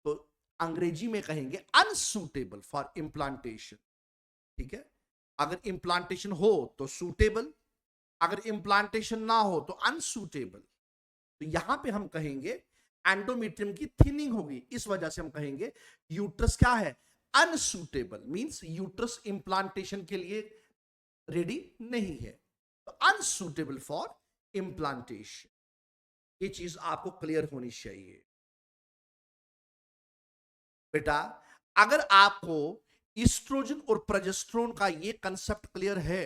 तो अंग्रेजी में कहेंगे अनसूटेबल फॉर इम्प्लांटेशन। ठीक है, अगर इम्प्लांटेशन हो तो सूटेबल, अगर इम्प्लांटेशन ना हो तो अनसूटेबल। तो यहां पे हम कहेंगे एंडोमेट्रियम की थिनिंग होगी, इस वजह से हम कहेंगे यूट्रस क्या है? अनसूटेबल, मींस यूट्रस इम्प्लांटेशन के लिए रेडी नहीं है, तो अनसूटेबल फॉर इम्प्लांटेशन। ये चीज आपको क्लियर होनी चाहिए बेटा। अगर आपको ईस्ट्रोजन और प्रोजेस्टेरोन का ये कंसेप्ट क्लियर है,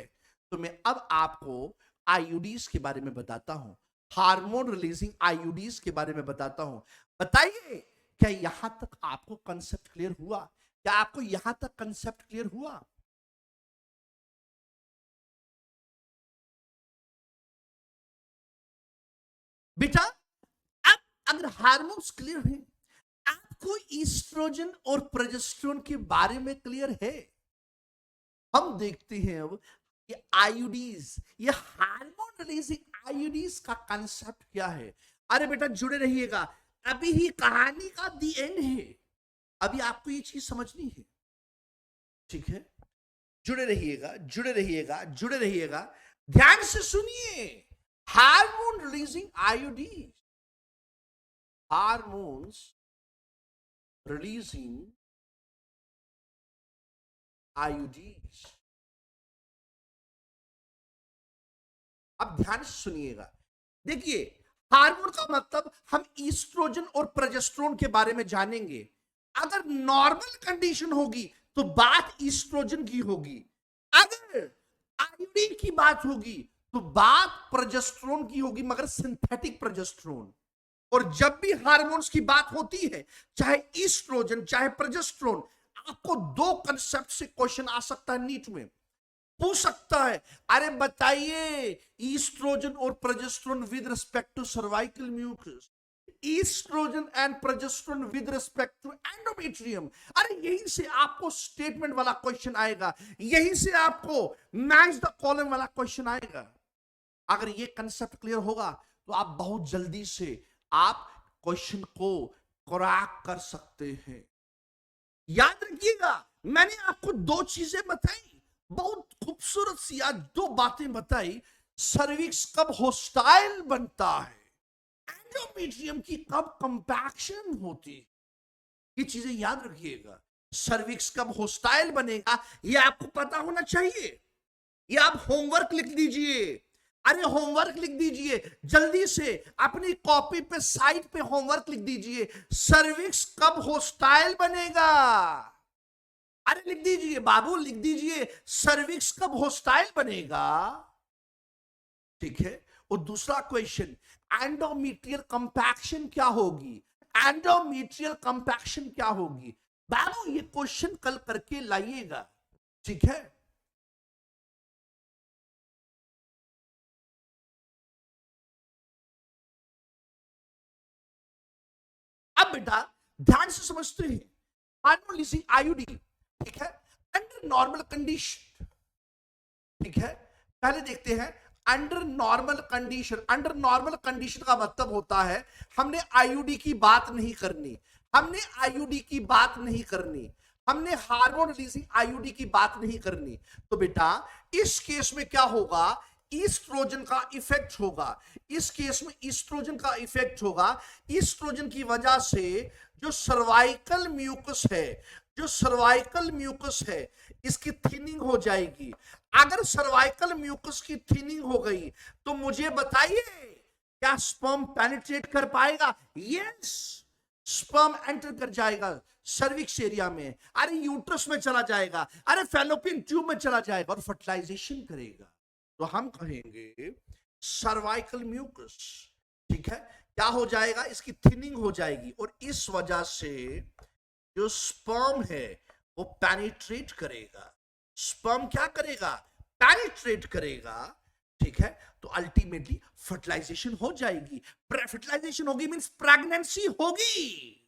तो मैं अब आपको आईयूडीज के बारे में बताता हूं, हार्मोन रिलीजिंग आईयूडीज के बारे में बताता हूं। बताइए, क्या यहां तक आपको कंसेप्ट क्लियर हुआ? क्या आपको यहां तक कंसेप्ट क्लियर हुआ? बेटा, अब अगर हार्मोन्स क्लियर हैं, आपको ईस्ट्रोजन और प्रोजेस्टेरोन के बारे में क्लियर है, हम देखते हैं अब ये आईयूडीज, ये हार्मोन रिलीजिंग आईयूडीज का कंसेप्ट क्या है। अरे बेटा जुड़े रहिएगा, अभी ही कहानी का दी एंड है, अभी आपको ये चीज समझनी है। ठीक है, जुड़े रहिएगा, जुड़े रहिएगा, जुड़े रहिएगा, ध्यान से सुनिए। Hormone releasing IUDs, hormones releasing IUDs, अब ध्यान से सुनिएगा। देखिए, हार्मोन का मतलब हम ईस्ट्रोजन और प्रोजेस्टेरोन के बारे में जानेंगे। अगर नॉर्मल कंडीशन होगी तो बात ईस्ट्रोजन की होगी, अगर आयोडीन की बात होगी तो बात प्रोजेस्टेरोन की होगी, मगर सिंथेटिक प्रोजेस्टेरोन। और जब भी हार्मोन्स की बात होती है, चाहे ईस्ट्रोजन चाहे प्रोजेस्टेरोन, आपको दो कंसेप्ट से क्वेश्चन आ सकता है, नीट में पूछ सकता है। अरे बताइए, ईस्ट्रोजन और progesterone with respect to cervical mucus, estrogen and progesterone with respect to endometrium. अरे यहीं से आपको स्टेटमेंट वाला क्वेश्चन आएगा, यहीं से आपको मैच द कॉलम वाला क्वेश्चन आएगा। अगर ये कंसेप्ट क्लियर होगा तो आप बहुत जल्दी से आप क्वेश्चन को क्रैक कर सकते हैं। याद रखिएगा, मैंने आपको दो चीजें बताई, बहुत खूबसूरत सी आज दो बातें बताई। सर्विक्स कब होस्टाइल बनता है, एंडोमेट्रियम की कब कंपैक्शन होती है, ये चीजें याद रखिएगा। सर्विक्स कब होस्टाइल बनेगा ये आपको पता होना चाहिए। ये आप होमवर्क लिख दीजिए, अरे होमवर्क लिख दीजिए जल्दी से, अपनी कॉपी पे साइड पे होमवर्क लिख दीजिए। सर्विक्स कब होस्टाइल बनेगा, अरे लिख दीजिए बाबू, लिख दीजिए सर्विक्स कब होस्टाइल बनेगा। ठीक है। और दूसरा क्वेश्चन, एंडोमेट्रियल कंपैक्शन क्या होगी, एंडोमेट्रियल कंपैक्शन क्या होगी। बाबू ये क्वेश्चन कल करके लाइएगा, ठीक है। अब बेटा ध्यान से समझते हैं, हार्मोनिसिंग आईयूडी, ठीक है, अंडर नॉर्मल कंडीशन, ठीक है। पहले देखते हैं under normal condition. Under normal condition का मतलब होता है हमने आईयूडी की बात नहीं करनी, हमने आईयूडी की बात नहीं करनी, हमने हार्मोन रिलीजिंग आईयूडी की बात नहीं करनी। तो बेटा इस केस में क्या होगा, ईस्ट्रोजन का इफेक्ट होगा। इस केस में ईस्ट्रोजन का इफेक्ट होगा। ईस्ट्रोजन की वजह से जो सर्वाइकल म्यूकस है, जो सर्वाइकल म्यूकस है इसकी थिनिंग हो जाएगी। अगर सर्वाइकल म्यूकस की थिनिंग हो गई तो मुझे बताइए क्या स्पर्म पेनिट्रेट कर पाएगा। यस, स्पर्म एंटर कर जाएगा सर्विक्स एरिया में, अरे यूट्रस में चला जाएगा, अरे फैलोपियन ट्यूब में चला जाएगा और फर्टिलाइजेशन करेगा। तो हम कहेंगे सर्वाइकल म्यूकस, ठीक है, क्या हो जाएगा, इसकी थिनिंग हो जाएगी और इस वजह से जो स्पर्म है वो पेनिट्रेट करेगा। स्पर्म क्या करेगा, पेनिट्रेट करेगा, ठीक है। तो अल्टीमेटली फर्टिलाइजेशन हो जाएगी। फर्टिलाइजेशन होगी मींस प्रेगनेंसी होगी।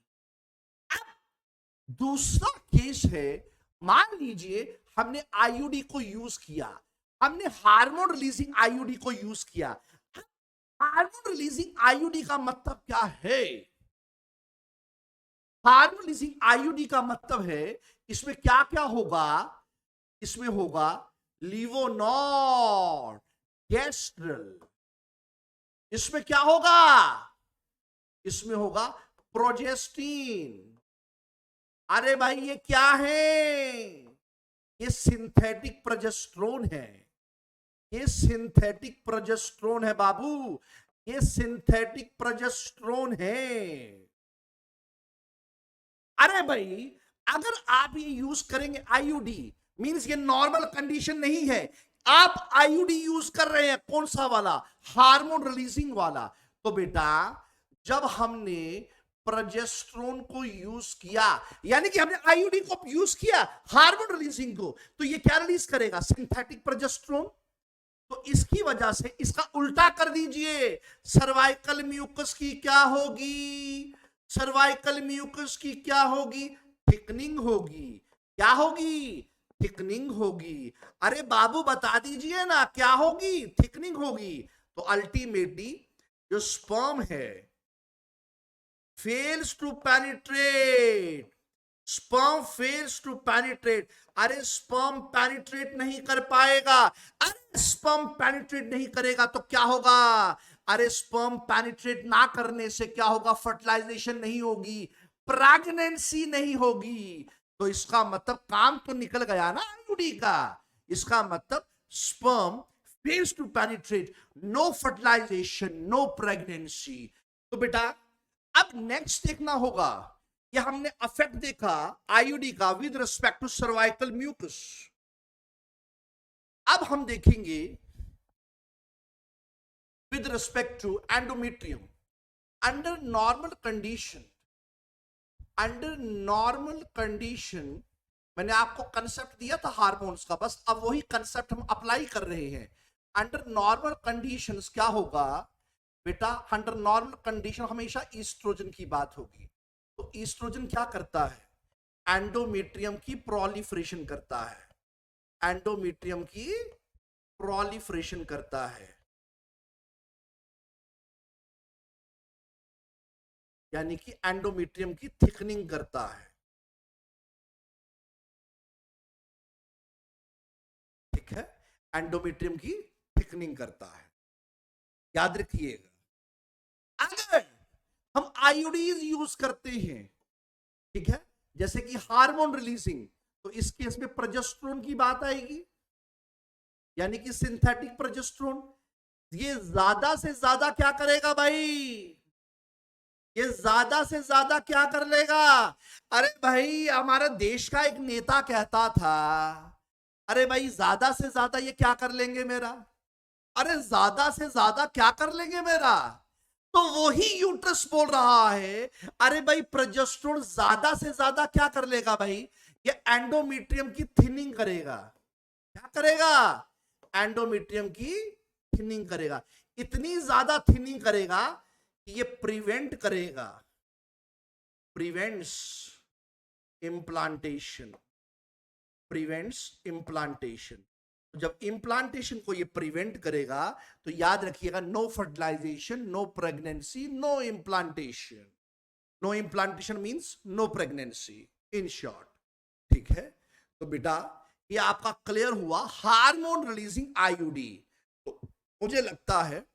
अब दूसरा केस है, मान लीजिए हमने आईयूडी को यूज किया, हमने हार्मोन रिलीजिंग आईयूडी को यूज किया। हार्मोन रिलीजिंग आईयूडी का मतलब क्या है, हार्मोन रिलीजिंग आईयूडी का मतलब है इसमें क्या क्या होगा, इसमें होगा लिवोनॉर्ड गैस्ट्रल, इसमें क्या होगा, इसमें होगा प्रोजेस्टीन। अरे भाई ये क्या है, ये सिंथेटिक प्रोजेस्टेरोन है, ये सिंथेटिक प्रोजेस्टेरोन है बाबू, ये सिंथेटिक प्रोजेस्टेरोन है। अरे भाई अगर आप ये यूज करेंगे आईयूडी मींस ये नॉर्मल कंडीशन नहीं है, आप आईयूडी यूज कर रहे हैं कौन सा वाला, हार्मोन रिलीजिंग वाला। तो बेटा जब हमने प्रोजेस्टेरोन को यूज किया, यानी कि हमने आईयूडी को यूज किया हार्मोन रिलीजिंग को, तो ये क्या रिलीज करेगा, सिंथेटिक प्रोजेस्टेरोन। तो इसकी वजह से इसका उल्टा कर दीजिए, सर्वाइकल म्यूकस की क्या होगी, सर्वाइकल म्यूकस की क्या होगी, थिकनिंग होगी। क्या होगी, थिकनिंग होगी। अरे बाबू बता दीजिए ना क्या होगी, थिकनिंग होगी। तो अल्टीमेटली जो स्पर्म है fails to penetrate, sperm fails to penetrate. अरे स्पर्म पेनिट्रेट नहीं कर पाएगा, अरे स्पर्म पेनिट्रेट नहीं करेगा तो क्या होगा, अरे स्पर्म पेनिट्रेट ना करने से क्या होगा, फर्टिलाइजेशन नहीं होगी, प्रेगनेंसी नहीं होगी। तो इसका मतलब काम तो निकल गया ना आईयूडी का। इसका मतलब sperm fails to penetrate, no fertilization, no pregnancy. तो बेटा अब नेक्स्ट देखना होगा, ये हमने अफेक्ट देखा आईयूडी का with respect to cervical mucus. अब हम देखेंगे with respect to endometrium. Under normal condition, under normal condition मैंने आपको कंसेप्ट दिया था हार्मोन्स का, बस अब वही कंसेप्ट हम अप्लाई कर रहे हैं। अंडर नॉर्मल कंडीशंस क्या होगा, बेटा अंडर नॉर्मल कंडीशन हमेशा ईस्ट्रोजन की बात होगी। तो ईस्ट्रोजन क्या करता है? एंडोमेट्रियम की प्रोलिफरेशन करता है, एंडोमेट्रियम की प्रोलिफरेशन करता है, यानी कि एंडोमेट्रियम की थिकनिंग करता है। ठीक है, एंडोमेट्रियम की थिकनिंग करता है, याद रखिएगा। अगर हम आईयूडीज यूज करते हैं, ठीक है, जैसे कि हार्मोन रिलीजिंग, तो इस केस में प्रोजेस्टेरोन की बात आएगी, यानी कि सिंथेटिक प्रोजेस्टेरोन। ये ज्यादा से ज्यादा क्या करेगा भाई? ये ज्यादा से ज्यादा क्या कर लेगा? अरे भाई, हमारे देश का एक नेता कहता था, अरे भाई ज्यादा से ज्यादा ये क्या कर लेंगे मेरा? अरे ज्यादा से ज्यादा क्या कर लेंगे मेरा? तो वही यूट्रस बोल रहा है, अरे भाई प्रोजेस्टेरोन ज्यादा से ज्यादा क्या कर लेगा भाई? ये एंडोमेट्रियम की थिनिंग करेगा। क्या करेगा? एंडोमेट्रियम की थिनिंग करेगा। इतनी ज्यादा थिनिंग करेगा कि ये प्रिवेंट करेगा, प्रिवेंट्स इम्प्लांटेशन, प्रिवेंट्स इम्प्लांटेशन। जब इम्प्लांटेशन को ये प्रिवेंट करेगा, तो याद रखिएगा, no fertilization, no pregnancy, no implantation. No implantation means no pregnancy, in short. ठीक है, तो बेटा ये आपका क्लियर हुआ, हार्मोन रिलीजिंग आईयूडी। तो मुझे लगता है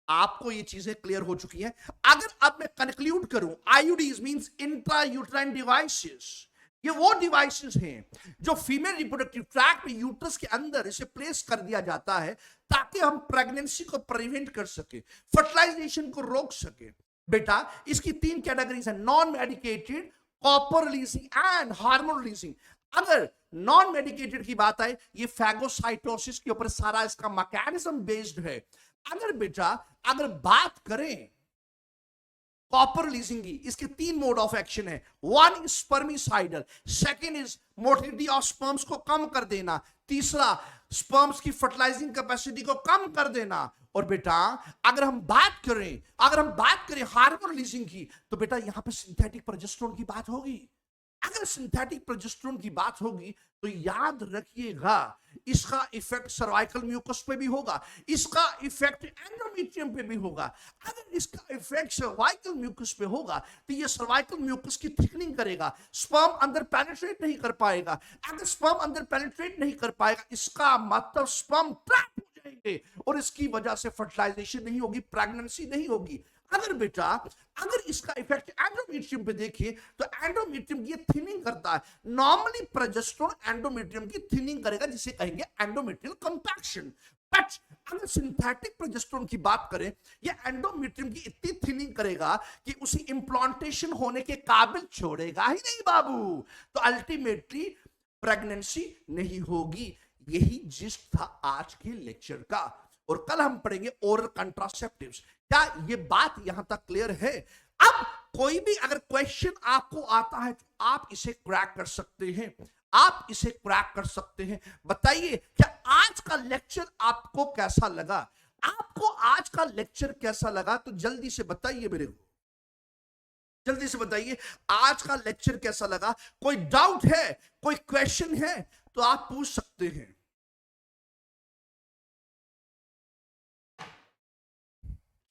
आपको ये चीजें क्लियर हो चुकी हैं। अगर अब मैं कंक्लूड करूं, IUDs means intra uterine devices. ये वो डिवाइसेस हैं जो फीमेल रिप्रोडक्टिव ट्रैक्ट में, यूट्रस के अंदर इसे प्लेस कर दिया जाता है, ताकि हम प्रेगनेंसी को प्रिवेंट कर सके, फर्टिलाइजेशन को रोक सके। बेटा इसकी 3 कैटेगरीज है, non medicated, copper releasing and hormone releasing. अगर नॉन मेडिकेटेड की बात आए, ये फैगोसाइटोसिस के ऊपर सारा इसका मैकेनिज्म बेस्ड है। अगर बेटा अगर बात करें कॉपर रिलीजिंग की, इसके 3 मोड ऑफ एक्शन है। 1 spermicidal, second is motility of sperms को कम कर देना, तीसरा स्पर्म्स की फर्टिलाइजिंग कैपेसिटी को कम कर देना। और बेटा अगर हम बात करें हार्मोन रिलीजिंग की, तो बेटा यहां पे सिंथेटिक प्रोजेस्टेरोन की बात होगी। अगर सिंथेटिक प्रोजेस्टेरोन की बात होगी, तो याद रखिएगा इसका इफेक्ट सर्वाइकल म्यूकस पे भी होगा, इसका इफेक्ट एंडोमेट्रियम पे भी होगा। अगर इसका इफेक्ट सर्वाइकल म्यूकस पे होगा, तो ये सर्वाइकल म्यूकस की थिकनिंग करेगा, स्पर्म अंदर पेनिट्रेट नहीं कर पाएगा। अगर स्पर्म अंदर पेनिट्रेट नहीं कर पाएगा, इसका मतलब स्पर्म ट्रैप हो जाएंगे, और इसकी वजह से फर्टिलाइजेशन नहीं होगी, प्रेगनेंसी नहीं होगी। अगर इसका इफेक्ट एंडोमेट्रियम पे देखिए, तो एंडोमेट्रियम की थिनिंग करता है। नॉर्मली प्रोजेस्टेरोन एंडोमेट्रियम की थिनिंग करेगा, जिसे कहेंगे एंडोमेट्रियल कंपैक्शन। बट अगर सिंथेटिक प्रोजेस्टेरोन की बात करें, ये एंडोमेट्रियम की इतनी थिनिंग करेगा कि उसे इम्प्लांटेशन होने के काबिल छोड़ेगा ही नहीं बाबू, तो अल्टीमेटली प्रेगनेंसी नहीं होगी। यही जिस्ट था आज के लेक्चर का, और कल हम पढ़ेंगे ओरल कंट्रासेप्टिव्स। क्या ये बात यहां तक क्लियर है? अब कोई भी अगर क्वेश्चन आपको आता है, तो आप इसे क्रैक कर सकते हैं, आप इसे क्रैक कर सकते हैं। बताइए क्या आज का लेक्चर आपको कैसा लगा? आपको आज का लेक्चर कैसा लगा? तो जल्दी से बताइए मेरे को, जल्दी से बताइए आज का लेक्चर कैसा लगा। कोई डाउट है, कोई क्वेश्चन है, तो आप पूछ सकते हैं।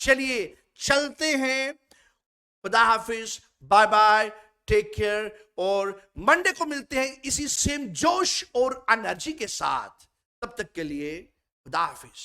चलिए चलते हैं, खुदा हाफिज, बाय बाय, टेक केयर, और मंडे को मिलते हैं इसी सेम जोश और एनर्जी के साथ। तब तक के लिए खुदा हाफिज।